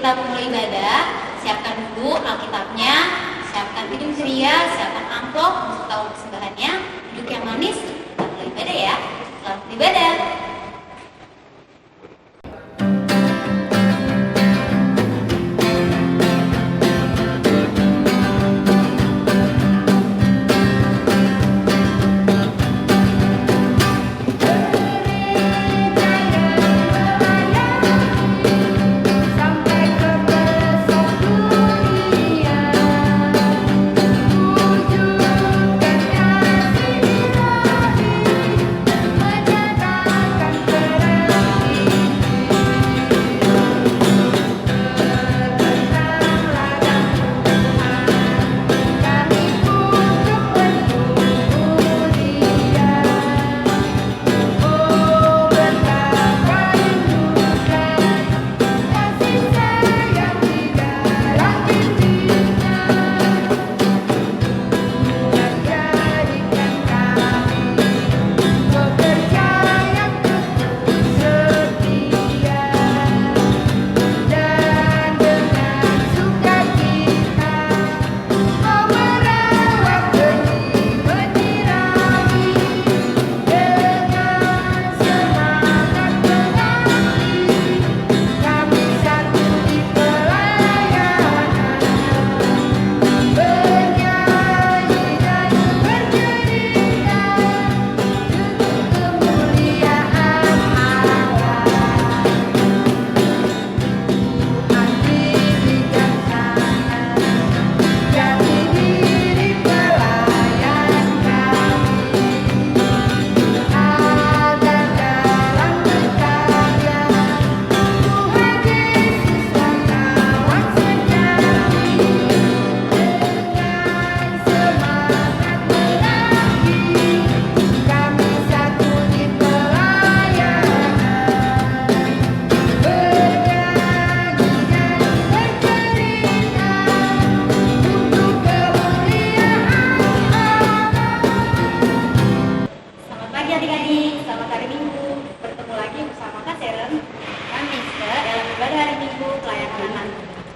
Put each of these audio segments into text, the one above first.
kita mulai ibadah, siapkan dulu Alkitabnya, siapkan hidung ceria, siapkan amplop untuk tahu persembahannya, duduk yang manis, kita mulai ibadah ya. Selamat ibadah.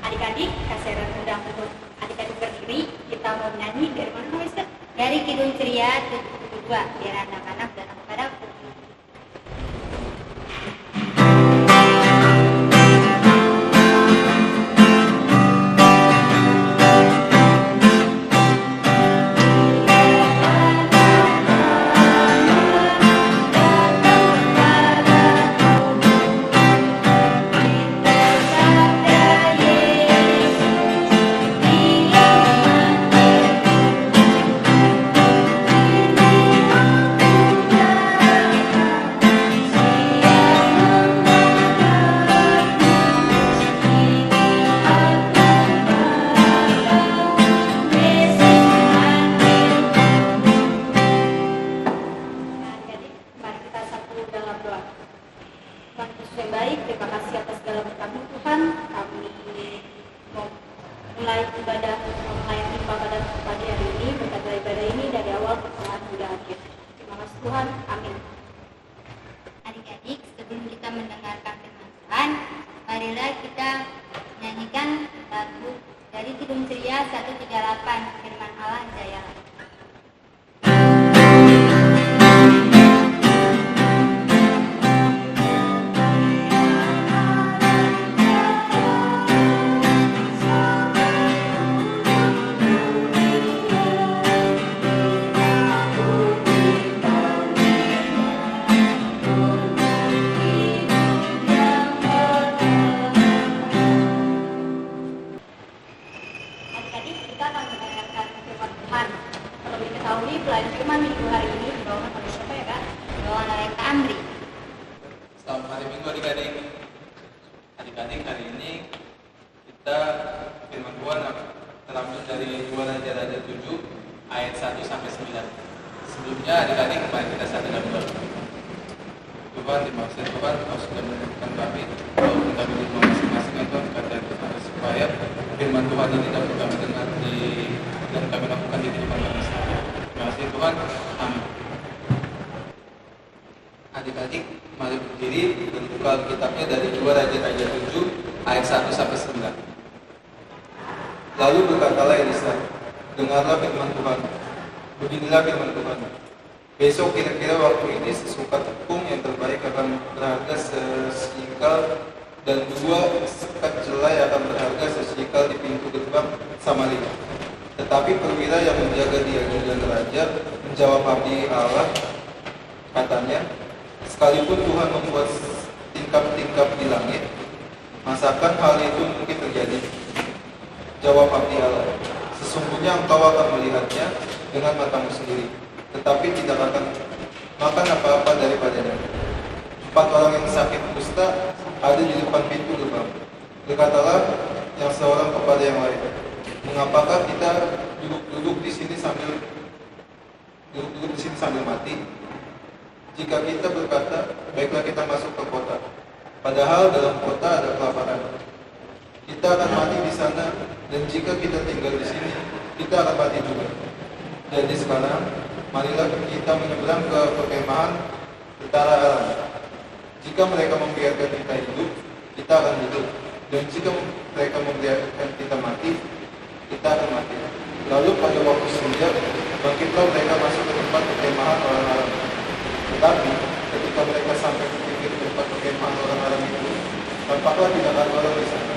Adik-adik, Kak Seren undang untuk adik-adik berdiri. Kita mau menyanyi dari mana, Mister? Dari Kidung Ceria 72, biar anak-anak datang kepadaku. Yang baik, terima kasih atas segala berkat-Mu Tuhan. Kami mau mulai ibadah, melayani pada pagi hari ini, berkat ibadah ini dari awal pertengahan hingga akhir. Terima kasih Tuhan, amin. Adik-adik, sebelum kita mendengarkan firman Tuhan, marilah kita menyanyikan lagu dari Kidung Ceria 138, Firman Allah Jaya. Pelajaran firman minggu hari ini dibawakan oleh siapa ya Kak? Dibawakan oleh Kak Amri. Selamat hari Minggu adik-adik. Adik-adik, hari ini kita firman Tuhan terambil dari 2 Raja-Raja 7 ayat 1 sampai 9. Sebelumnya adik-adik kemarin kita sadar berdoa. Tuhan, terima kasih Tuhan, Kau sudah menentukan kami, Kau kami di rumah masing-masing Tuhan, kata Tuhan supaya firman Tuhan ini dapat kami dengar dan kami lakukan di kehidupan kami sehari-hari. Terima kasih Tuhan, amin. Adik-adik, mari berdiri dan buka Alkitabnya dari 2 Raja-Raja 7 ayat 1 sampai 9. Lalu berkatalah Elisa, dengarlah firman Tuhan. Beginilah firman Tuhan. Besok kira-kira waktu ini sesukat tepung yang terbaik akan berharga sesikal, dan 2 sekat jelai akan berharga sesikal di pintu gerbang Samaria. Tetapi perwira yang menjaga dia dan raja menjawab abdi Allah, katanya, sekalipun Tuhan membuat tingkap-tingkap di langit, masakan hal itu mungkin terjadi? Jawab abdi Allah, sesungguhnya engkau akan melihatnya dengan matamu sendiri, tetapi tidak akan makan apa-apa daripadanya. 4 orang yang sakit kusta ada di depan pintu gerbang. Berkatalah yang seorang kepada yang lain, mengapakah kita duduk di sini sambil mati? Jika kita berkata, baiklah kita masuk ke kota, padahal dalam kota ada kelaparan, kita akan mati di sana, dan jika kita tinggal di sini, kita akan mati juga. Jadi sekarang, marilah kita menyeberang ke perkemahan utara Aram. Jika mereka membiarkan kita hidup, kita akan hidup, dan jika mereka membiarkan kita mati, kita akan mati. Lalu pada waktu senja, bangkitlah mereka masuk ke tempat perkemahan orang Aram. Tetapi ketika mereka sampai ke pinggir tempat perkemahan orang Aram itu, tampaklah tidak ada orang di sana.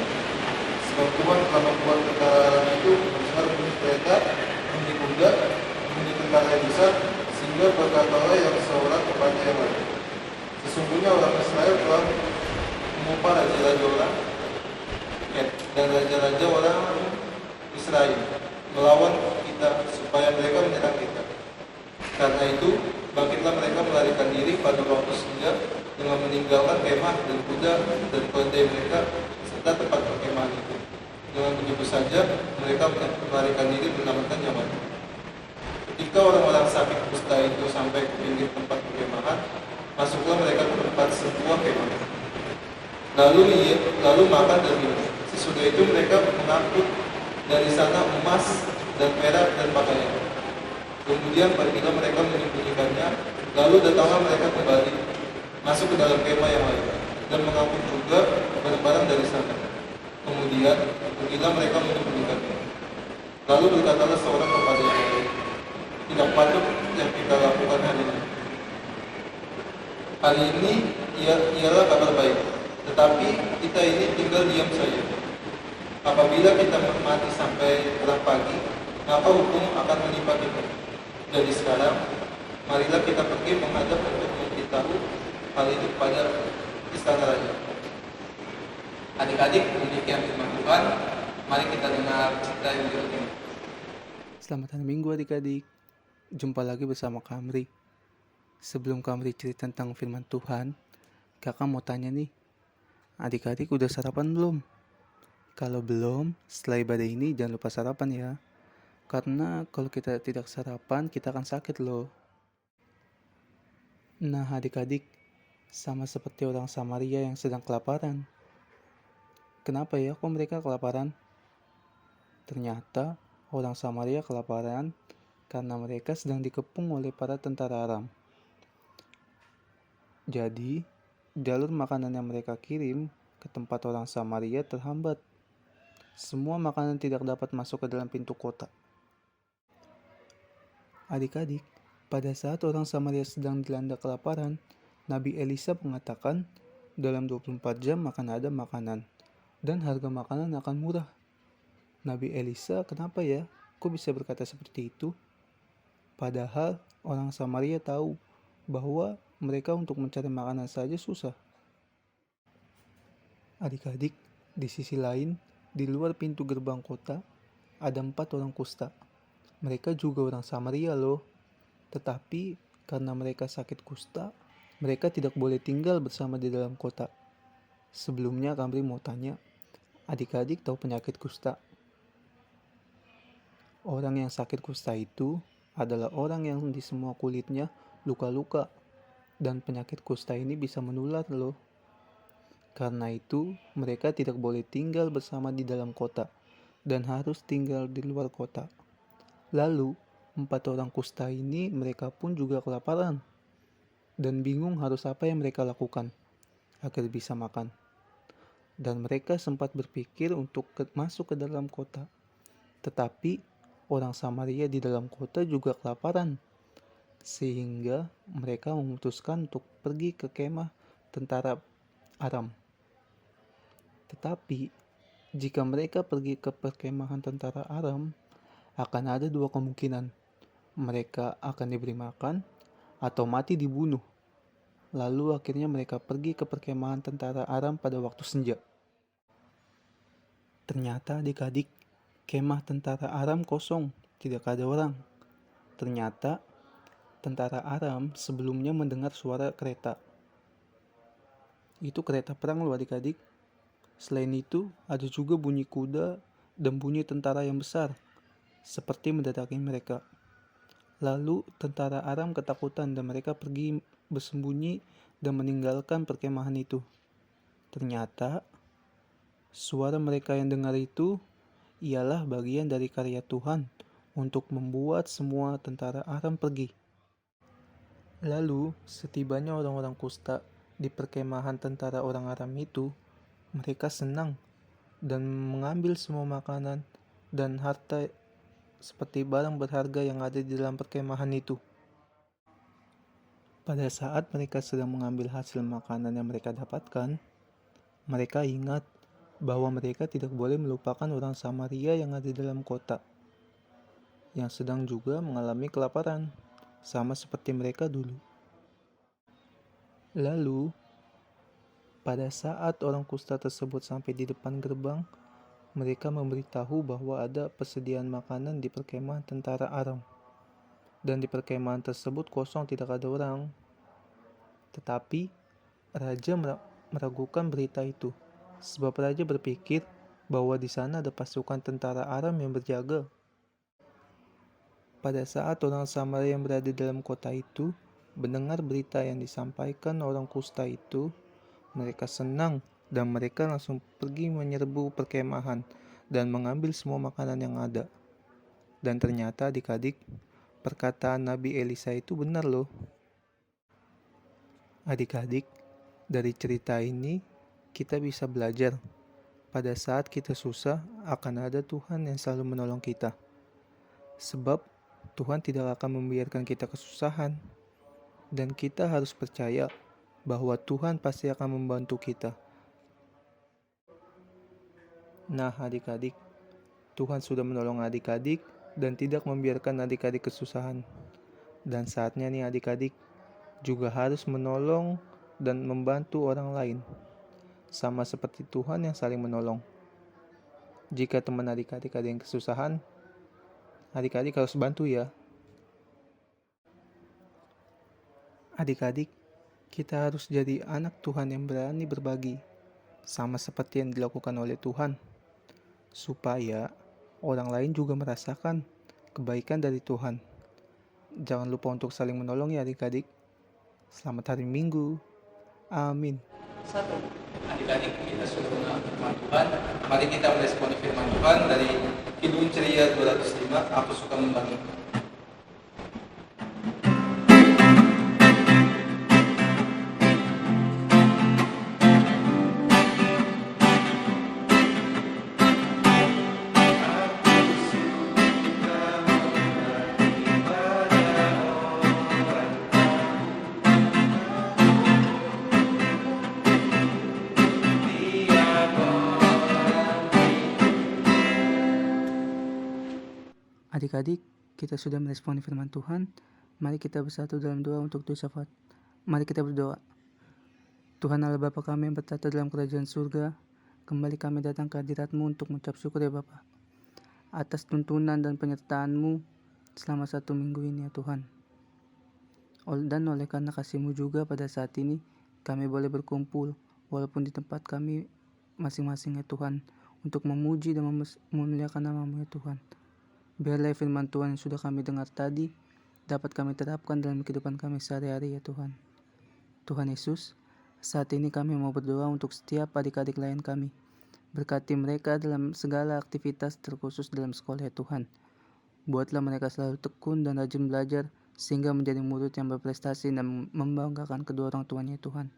Sebab Tuhan telah membuat tentara Aram itu mendengar bunyi kereta, bunyi kuda, bunyi tentara yang besar, sehingga berkatalah yang seorang kepada yang lain, sesungguhnya orang Israel telah mengupah raja-raja orang dan raja-raja orang Israel melawan kita supaya mereka menyerang kita. Karena itu bangkitlah mereka melarikan diri pada waktu senja dengan meninggalkan kemah dan kuda dan keledai mereka serta tempat perkemahan itu. Dengan begitu saja mereka melarikan diri menyelamatkan nyawanya. Ketika orang-orang sakit kusta itu sampai ke pinggir tempat perkemahan, masuklah mereka ke tempat sebuah kemah. Lalu makan dan minum. Sesudah itu mereka mengangkut dari sana emas dan perak dan pakaian. Kemudian pergilah mereka menyembunyikannya. Lalu datanglah mereka kembali masuk ke dalam kemah yang lain dan mengangkut juga barang-barang dari sana. Kemudian pergilah mereka menyembunyikannya. Lalu berkatalah seorang kepada yang lain, tidak patut yang kita lakukan hari ini. Hari ini ialah kabar baik, tetapi kita ini tinggal diam saja. Apabila kita mati sampai terang pagi, maka hukum akan menimpa kita. Jadi sekarang, marilah kita pergi menghadap untuk memberitahu hal itu kepada istana raja. Adik-adik, demikian firman Tuhan. Mari kita dengar cerita yang berikut ini. Selamat hari Minggu adik-adik. Jumpa lagi bersama Kamri. Sebelum Kamri cerita tentang firman Tuhan, kakak mau tanya nih, adik-adik udah sarapan belum? Kalau belum, setelah ibadah ini jangan lupa sarapan ya. Karena kalau kita tidak sarapan, kita akan sakit loh. Nah adik-adik, sama seperti orang Samaria yang sedang kelaparan. Kenapa ya kok mereka kelaparan? Ternyata orang Samaria kelaparan karena mereka sedang dikepung oleh para tentara Aram. Jadi, jalur makanan yang mereka kirim ke tempat orang Samaria terhambat. Semua makanan tidak dapat masuk ke dalam pintu kota. Adik-adik, pada saat orang Samaria sedang dilanda kelaparan, Nabi Elisa mengatakan dalam 24 jam akan ada makanan dan harga makanan akan murah. Nabi Elisa kenapa ya? Kok bisa berkata seperti itu? Padahal orang Samaria tahu bahwa mereka untuk mencari makanan saja susah. Adik-adik, di sisi lain, di luar pintu gerbang kota, ada 4 orang kusta. Mereka juga orang Samaria loh. Tetapi karena mereka sakit kusta, mereka tidak boleh tinggal bersama di dalam kota. Sebelumnya Kamri mau tanya, adik-adik tahu penyakit kusta? Orang yang sakit kusta itu adalah orang yang di semua kulitnya luka-luka. Dan penyakit kusta ini bisa menular loh. Karena itu, mereka tidak boleh tinggal bersama di dalam kota dan harus tinggal di luar kota. Lalu, 4 orang kusta ini mereka pun juga kelaparan dan bingung harus apa yang mereka lakukan agar bisa makan. dan mereka sempat berpikir untuk masuk ke dalam kota. Tetapi orang Samaria di dalam kota juga kelaparan, sehingga mereka memutuskan untuk pergi ke kemah tentara Aram. Tetapi jika mereka pergi ke perkemahan tentara Aram, akan ada dua kemungkinan. Mereka akan diberi makan atau mati dibunuh. Lalu akhirnya mereka pergi ke perkemahan tentara Aram pada waktu senja. Ternyata adik-adik, kemah tentara Aram kosong, tidak ada orang. Ternyata tentara Aram sebelumnya mendengar suara kereta. Itu kereta perang loh adik-adik. Selain itu, ada juga bunyi kuda dan bunyi tentara yang besar, seperti mendatangi mereka. Lalu tentara Aram ketakutan dan mereka pergi bersembunyi dan meninggalkan perkemahan itu. Ternyata suara mereka yang dengar itu ialah bagian dari karya Tuhan untuk membuat semua tentara Aram pergi. Lalu setibanya orang-orang kusta di perkemahan tentara orang Aram itu, mereka senang dan mengambil semua makanan dan harta seperti barang berharga yang ada di dalam perkemahan itu. Pada saat mereka sedang mengambil hasil makanan yang mereka dapatkan, mereka ingat bahwa mereka tidak boleh melupakan orang Samaria yang ada di dalam kota, yang sedang juga mengalami kelaparan, sama seperti mereka dulu. Lalu, pada saat orang kusta tersebut sampai di depan gerbang, mereka memberitahu bahwa ada persediaan makanan di perkemahan tentara Aram. Dan di perkemahan tersebut kosong, tidak ada orang. Tetapi raja meragukan berita itu, sebab raja berpikir bahwa di sana ada pasukan tentara Aram yang berjaga. Pada saat orang Samaria yang berada di dalam kota itu mendengar berita yang disampaikan orang kusta itu, mereka senang dan mereka langsung pergi menyerbu perkemahan dan mengambil semua makanan yang ada. Dan ternyata adik-adik, perkataan Nabi Elisa itu benar loh. Adik-adik, dari cerita ini kita bisa belajar pada saat kita susah akan ada Tuhan yang selalu menolong kita. Sebab Tuhan tidak akan membiarkan kita kesusahan, dan kita harus percaya bahwa Tuhan pasti akan membantu kita. Nah adik-adik, Tuhan sudah menolong adik-adik dan tidak membiarkan adik-adik kesusahan. Dan saatnya nih adik-adik juga harus menolong dan membantu orang lain, sama seperti Tuhan yang saling menolong. Jika teman adik-adik ada yang kesusahan, adik-adik harus bantu ya. Adik-adik, kita harus jadi anak Tuhan yang berani berbagi, sama seperti yang dilakukan oleh Tuhan, supaya orang lain juga merasakan kebaikan dari Tuhan. Jangan lupa untuk saling menolong ya adik-adik. Selamat hari Minggu. Amin. Satu, adik-adik kita sudah mengenal firman Tuhan. Mari kita meresponi firman Tuhan dari Kidung Ceria 205. Aku suka membangun. Adik-adik, kita sudah meresponi firman Tuhan. Mari kita bersatu dalam doa untuk doa syafaat. Mari kita berdoa. Tuhan Allah Bapa kami yang bertata dalam kerajaan surga, kembali kami datang ke hadirat-Mu untuk mengucap syukur ya Bapa, atas tuntunan dan penyertaan-Mu selama 1 minggu ini ya Tuhan. Dan oleh karena kasih-Mu juga pada saat ini, kami boleh berkumpul, walaupun di tempat kami masing-masing ya Tuhan, untuk memuji dan memuliakan nama-Mu ya Tuhan. Biarlah firman Tuhan yang sudah kami dengar tadi dapat kami terapkan dalam kehidupan kami sehari-hari ya Tuhan. Tuhan Yesus, saat ini kami mau berdoa untuk setiap adik-adik lain kami. Berkati mereka dalam segala aktivitas terkhusus dalam sekolah ya Tuhan. Buatlah mereka selalu tekun dan rajin belajar sehingga menjadi murid yang berprestasi dan membanggakan kedua orang tuanya ya Tuhan.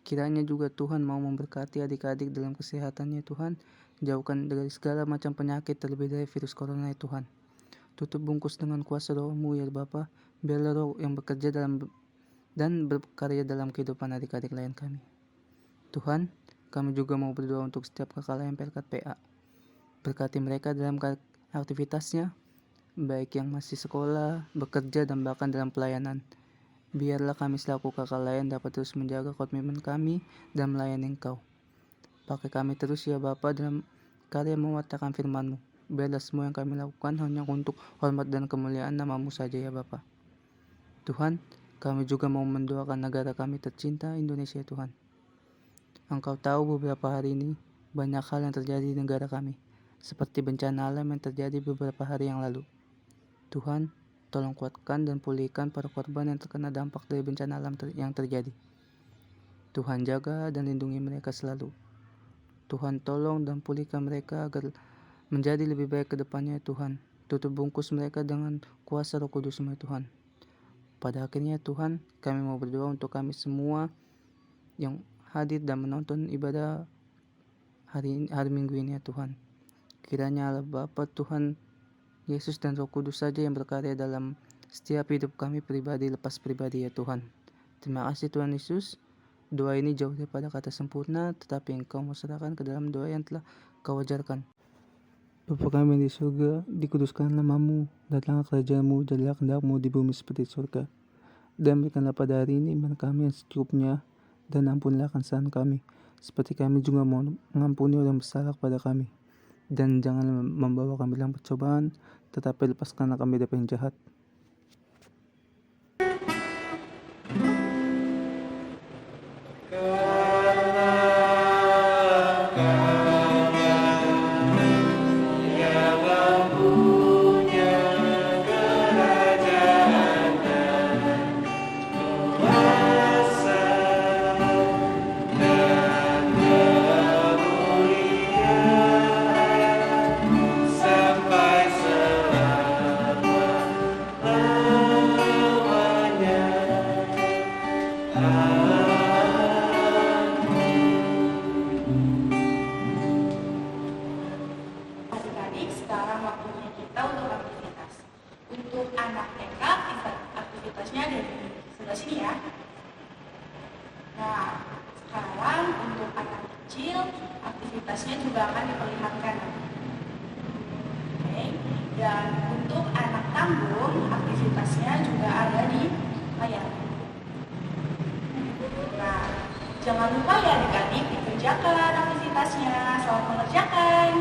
Kiranya juga Tuhan mau memberkati adik-adik dalam kesehatannya Tuhan. Jauhkan dari segala macam penyakit terlebih dari virus corona ya Tuhan. Tutup bungkus dengan kuasa roh-Mu ya Bapa. Biarlah roh yang bekerja dan berkarya dalam kehidupan adik-adik lain kami. Tuhan, kami juga mau berdoa untuk setiap kakak lain Perkat PA. Berkati mereka dalam aktivitasnya, baik yang masih sekolah, bekerja, dan bahkan dalam pelayanan. Biarlah kami selaku kakak lain dapat terus menjaga komitmen kami dan melayani Engkau. Pakai kami terus ya Bapa dalam karya mewartakan firman-Mu. Biarlah semua yang kami lakukan hanya untuk hormat dan kemuliaan nama-Mu saja ya Bapa. Tuhan, kami juga mau mendoakan negara kami tercinta Indonesia Tuhan. Engkau tahu beberapa hari ini banyak hal yang terjadi di negara kami, seperti bencana alam yang terjadi beberapa hari yang lalu. Tuhan, tolong kuatkan dan pulihkan para korban yang terkena dampak dari bencana alam yang terjadi. Tuhan jaga dan lindungi mereka selalu. Tuhan tolong dan pulihkan mereka agar menjadi lebih baik ke depannya ya Tuhan. Tutup bungkus mereka dengan kuasa Roh Kudus-Mu ya Tuhan. Pada akhirnya Tuhan, kami mau berdoa untuk kami semua yang hadir dan menonton ibadah hari Minggu ini ya Tuhan. Kiranya Allah Bapa, Tuhan, Yesus dan Roh Kudus saja yang berkarya dalam setiap hidup kami pribadi lepas pribadi ya Tuhan. Terima kasih Tuhan Yesus. Doa ini jauh daripada kata sempurna, tetapi Engkau mau serahkan ke dalam doa yang telah Kau ajarkan. Bapa kami di surga, dikuduskan nama-Mu, datanglah kerajaan-Mu, jadilah kehendak-Mu di bumi seperti di surga. Dan berikanlah pada hari ini iman kami yang secukupnya, dan ampunilah kesalahan kami, seperti kami juga mau mengampuni orang bersalah kepada kami. Dan jangan membawa kami dalam percobaan, tetapi lepaskanlah kami dari yang jahat. Adik-adik, sekarang waktunya kita untuk aktivitas. Untuk anak TK, aktivitasnya ada di sebelah sini ya. Nah, sekarang untuk anak kecil, aktivitasnya juga akan diperlihatkan. Oke. Dan untuk anak tanggung, aktivitasnya juga ada di layar. Nah, jangan lupa ya adik-adik dikerjakan aktivitasnya. Selamat mengerjakan.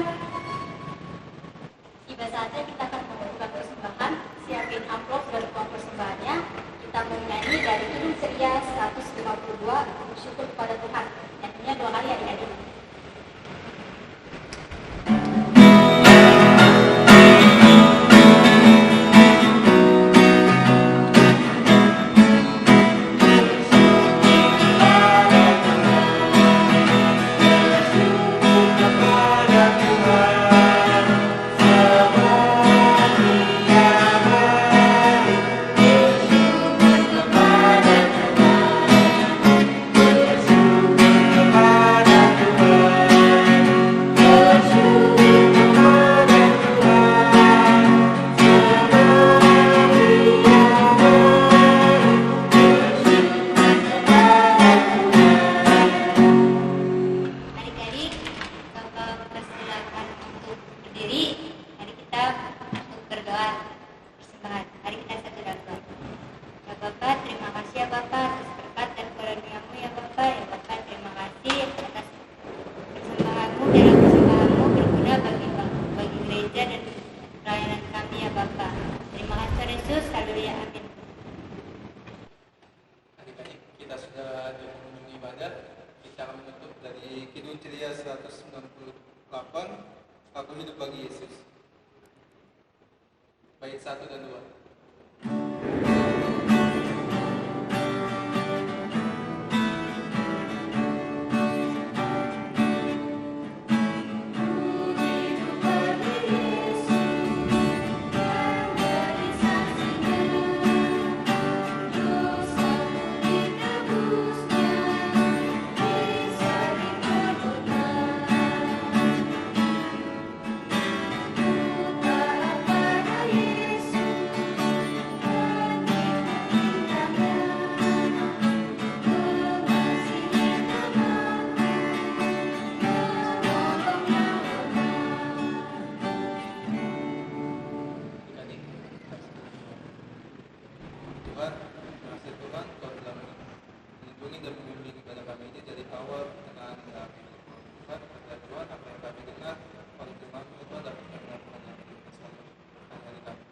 Tiba saatnya kita akan membagikan persembahan. Siapin amplop dan uang persembahannya. Kita menyanyi dari Kidung Ceria 152, bersyukur kepada Tuhan. Nyanyinya 2 kali adik-adik. Adik-adik, Bapak persilakan untuk berdiri. Mari kita untuk berdoa persembahan. Mari kita satu dalam doa. Ya Bapak, terima kasih ya Bapak atas berkat dan karunia-Mu ya Bapak. Ya Bapak, terima kasih atas persembahan-Mu dalam persembahan-Mu berguna bagi gereja dan pelayanan kami ya Bapak. Terima kasih Tuhan Yesus. Haleluya. Amin. Adik-adik, kita sudah di penghujung ibadah. Kita akan menutup dari Kidung Ceria 198, Aku Hidup Bagi Yesus. Bait 1 dan 2. Tuhan. Terima kasih Tuhan, Kau telah melindungi dan membimbing kepada kami ini dari awal pertengahan hingga akhir. Tuhan, kata Tuhan, apa yang kami dengar, kalau firman-Mu Tuhan dapat kami lakukan dalam kehidupan sehari-hari kami.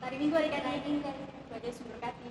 Hari Minggu adik-adik, Tuhan Yesus memberkati.